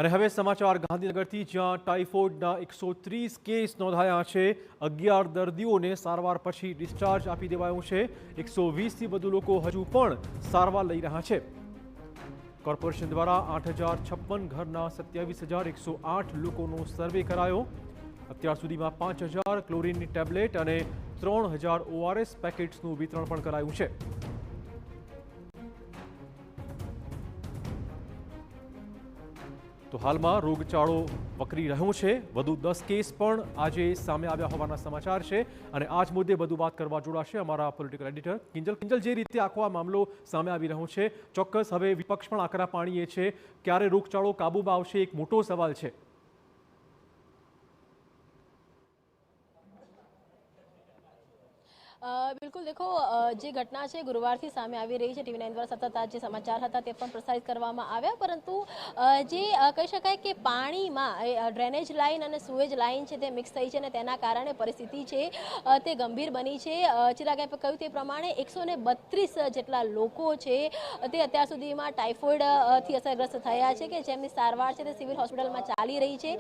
અને હવે સમાચાર ગાંધીનગરથી, જ્યાં ટાઇફોઇડના 130 કેસ નોંધાયા છે। 11 દર્દીઓને સારવાર પછી ડિસ્ચાર્જ આપી દેવાયું છે। 120થી વધુ લોકો હજુ પણ સારવાર લઈ રહ્યા છે। કોર્પોરેશન દ્વારા 8056 ઘરના 27108 લોકોનો સર્વે કરાયો। અત્યાર સુધીમાં 5000 ક્લોરીનની ટેબ્લેટ અને 3000 ORS પેકેટ્સનું વિતરણ પણ કરાયું છે। તો હાલમાં રોગચાળો વકરી રહ્યો છે। વધુ 10 કેસ પણ આજે સામે આવ્યા હોવાના સમાચાર છે અને આ જ મુદ્દે વધુ વાત કરવા જોડાશે અમારા પોલિટિકલ એડિટર કિંજલ। જે રીતે આખો આ મામલો સામે આવી રહ્યો છે, ચોક્કસ હવે વિપક્ષ પણ આકરા પાણીએ છે। ક્યારે રોગચાળો કાબૂમાં આવશે, એક મોટો સવાલ છે। बिल्कुल देखो जे घटना है गुरुवार थी सामे आवी रही है। टीवी 9 द्वारा सतत आज समाचार था ते पण प्रसारित करवामां आव्या, परंतु जे कही शकाय के पाणीमां ड्रेनेज लाइन अने सुएज लाइन छे ते मिक्स थई छे अने तेना कारणे परिस्थिति छे ते गंभीर बनी छे। चिरागे કહ્યું તે પ્રમાણે 132 જેટલા લોકો છે તે અત્યાર સુધીમાં ટાઇફોઇડ થી અસરગ્રસ્ત થયા છે કે જેમની સારવાર છે તે સિવિલ હોસ્પિટલમાં ચાલી રહી છે।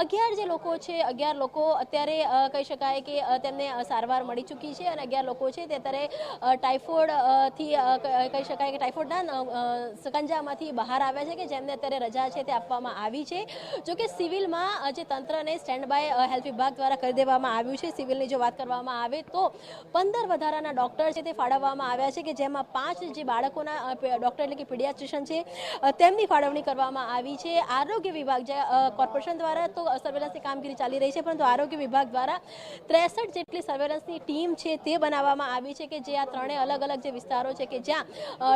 11 જે લોકો છે 11 લોકો અત્યારે કહી શકાય કે તેમને સારવાર મળી ચૂકી છે અને 11 લોકો છે તે અત્યારે ટાઇફોઇડ થી કહી શકાય કે ટાઇફોઇડના સકંજામાંથી બહાર આવ્યા છે કે જેમને અત્યારે રજા છે તે આપવામાં આવી છે। જો કે સિવિલમાં જે તંત્રને સ્ટેન્ડ બાય હેલ્થ વિભાગ દ્વારા કરી દેવામાં આવ્યું છે। સિવિલની જો વાત કરવામાં આવે તો 15 વધારાના ડોક્ટર છે તે ફાળવવામાં આવ્યા છે કે જેમાં 5 જે બાળકોના ડોક્ટર એટલે કે પીડિયાટ્રિશિયન છે તેમની ફાળવણી કરવામાં આવી છે। આરોગ્ય વિભાગ જે કોર્પોરેશન દ્વારા તો સર્વેલન્સની કામગીરી ચાલી રહી છે, પરંતુ આરોગ્ય વિભાગ દ્વારા 63 જેટલી સર્વેલન્સની ટીમ છે તે બનાવવામાં આવી છે કે જે આ ત્રણે અલગ અલગ જે વિસ્તારો છે કે જ્યાં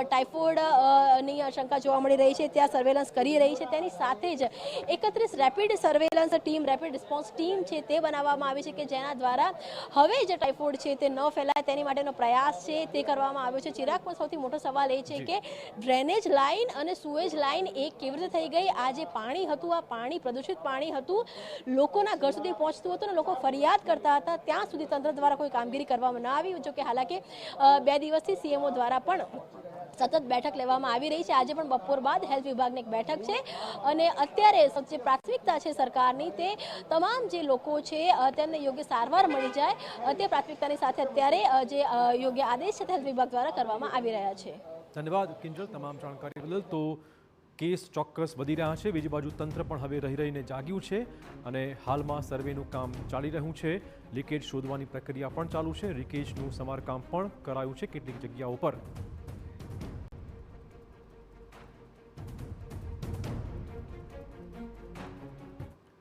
ટાઇફોઇડની શંકા જોવા મળી રહી છે ત્યાં સર્વેલન્સ કરી રહી છે। તેની સાથે જ 31 rapid surveillance team, rapid response team છે તે બનાવવામાં આવી છે કે જેના દ્વારા હવે જે ટાઇફોઇડ છે તે ન ફેલાય તેની માટેનો પ્રયાસ છે તે કરવામાં આવ્યો છે। ચિરાગ, પણ સૌથી મોટો સવાલ એ છે કે ડ્રેનેજ લાઇન અને સુએજ લાઇન એક કેવી રીતે થઈ ગઈ? આ જે પાણી હતું, આ પાણી પ્રદૂષિત પાણી હતું, લોકોના ઘર સુધી પહોંચતું હતું અને લોકો ફરિયાદ કરતા હતા, ત્યાં સુધી તંત્ર દ્વારા કોઈ કામગીરી કરવામાં ન આવી। જો કે હાલાકી 2 દિવસથી સીએમઓ દ્વારા પણ સતત બેઠક લેવામાં આવી રહી છે। આજે પણ બપોર બાદ હેલ્થ વિભાગની એક બેઠક છે અને અત્યારે જે પ્રાથમિકતા છે સરકારની તે તમામ જે લોકો છે તેમને યોગ્ય સારવાર મળી જાય તે પ્રાથમિકતાની સાથે અત્યારે જે યોગ્ય આદેશ છે હેલ્થ વિભાગ દ્વારા કરવામાં આવી રહ્યા છે। ધન્યવાદ કિંજલ તમામ જાણકારી બદલ। તો કેસ ચોક્કસ વધી રહ્યા છે, બીજી બાજુ તંત્ર પણ હવે રહીને જાગ્યું છે અને હાલમાં સર્વેનું કામ ચાલી રહ્યું છે। લીકેજ શોધવાની પ્રક્રિયા પણ ચાલુ છે, લીકેજનું સમારકામ પણ કરાયું છે કેટલીક જગ્યાઓ પર।